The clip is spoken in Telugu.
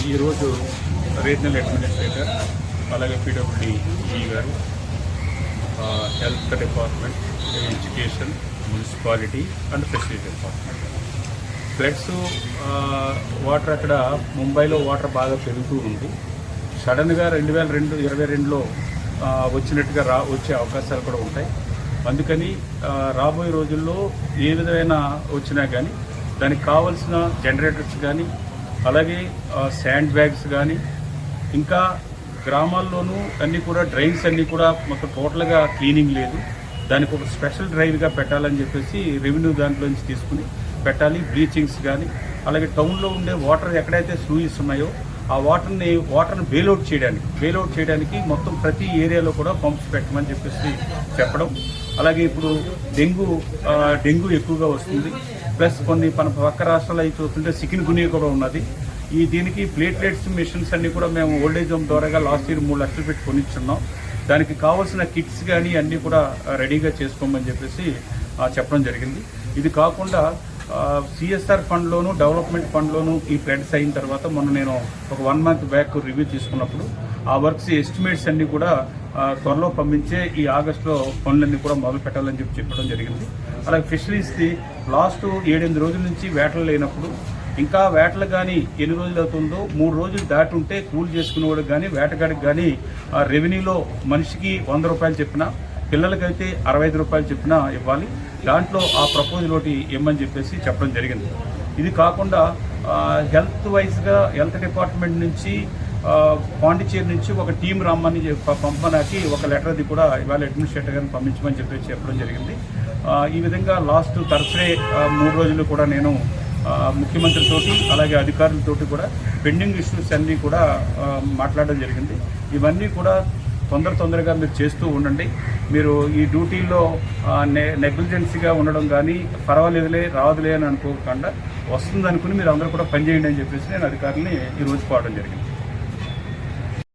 ఈరోజు రీజనల్ అడ్మినిస్ట్రేటర్ అలాగే పీడబ్ల్యూడీ గారు, health department, education, municipality and facility department floods water అక్కడ ముంబైలో వాటర్ బాగా పెరుగుతూ ఉంది. సడన్గా 2022లో వచ్చినట్టుగా వచ్చే అవకాశాలు కూడా ఉంటాయి. అందుకని రాబోయే రోజుల్లో ఏ విధమైన వచ్చినా కానీ దానికి కావాల్సిన జనరేటర్స్ కానీ అలాగే శాండ్ బ్యాగ్స్ కానీ ఇంకా గ్రామాల్లోనూ అన్నీ కూడా డ్రైన్స్ అన్నీ కూడా మొత్తం టోటల్గా క్లీనింగ్ లేదు. దానికి ఒక స్పెషల్ డ్రైవ్గా పెట్టాలని చెప్పేసి రెవెన్యూ దాంట్లోంచి తీసుకుని పెట్టాలి. బ్లీచింగ్స్ కానీ అలాగే టౌన్లో ఉండే వాటర్ ఎక్కడైతే స్లూయిస్ ఉన్నాయో ఆ వాటర్ని బెయిల్అవుట్ చేయడానికి మొత్తం ప్రతి ఏరియాలో కూడా పంప్స్ పెట్టమని చెప్పేసి చెప్పడం. అలాగే ఇప్పుడు డెంగ్యూ ఎక్కువగా వస్తుంది. ప్లస్ కొన్ని మన పక్క రాష్ట్రాలు అవి చూస్తుంటే చికెన్ గునియా కూడా ఉన్నది. దీనికి ప్లేట్లెట్స్ మిషన్స్ అన్నీ కూడా మేము ఓల్డేజ్ హోమ్ ద్వారాగా లాస్ట్ ఇయర్ 3 లక్షలు పెట్టి కొనిచ్చున్నాం. దానికి కావాల్సిన కిట్స్ కానీ అన్నీ కూడా రెడీగా చేసుకోమని చెప్పేసి చెప్పడం జరిగింది. ఇది కాకుండా సిఎస్ఆర్ ఫండ్లోను డెవలప్మెంట్ ఫండ్లోను ఈ ఫ్లడ్స్ అయిన తర్వాత మొన్న నేను ఒక 1 మంత్ బ్యాక్ రివ్యూ తీసుకున్నప్పుడు ఆ వర్క్స్ ఎస్టిమేట్స్ అన్నీ కూడా త్వరలో పంపించే ఈ ఆగస్టులో పనులన్నీ కూడా మొదలు పెట్టాలని చెప్పడం జరిగింది. అలాగే ఫిషరీస్ది లాస్ట్ 7-8 రోజుల నుంచి వేటలు లేనప్పుడు ఇంకా వేటలు కానీ ఎన్ని రోజులు అవుతుందో 3 రోజులు దాటి ఉంటే కూలి చేసుకునేవాడికి కానీ వేటగాడికి కానీ రెవెన్యూలో మనిషికి 100 రూపాయలు చెప్పినా పిల్లలకైతే 65 రూపాయలు చెప్పినా ఇవ్వాలి. దాంట్లో ఆ ప్రపోజల్ ఒకటి ఇవ్వమని చెప్పేసి చెప్పడం జరిగింది. ఇది కాకుండా హెల్త్ డిపార్ట్మెంట్ నుంచి పాండిచేరి నుంచి ఒక టీం రమ్మని పంపడానికి ఒక లెటర్ది కూడా ఇవాళ అడ్మినిస్ట్రేటర్ గారిని పంపించమని చెప్పేసి చెప్పడం జరిగింది. ఈ విధంగా లాస్ట్ థర్స్డే 3 రోజులు కూడా నేను ముఖ్యమంత్రితోటి అలాగే అధికారులతోటి కూడా పెండింగ్ ఇష్యూస్ అన్నీ కూడా మాట్లాడడం జరిగింది. ఇవన్నీ కూడా తొందరగా మీరు చేస్తూ ఉండండి. మీరు ఈ డ్యూటీలో నెగ్లిజెన్సీగా ఉండడం కానీ పర్వాలేదులే రాదులే అని అనుకోకుండా వస్తుందనుకుని మీరు అందరూ కూడా పనిచేయండి అని చెప్పేసి నేను అధికారులని ఈరోజు కోరడం జరిగింది.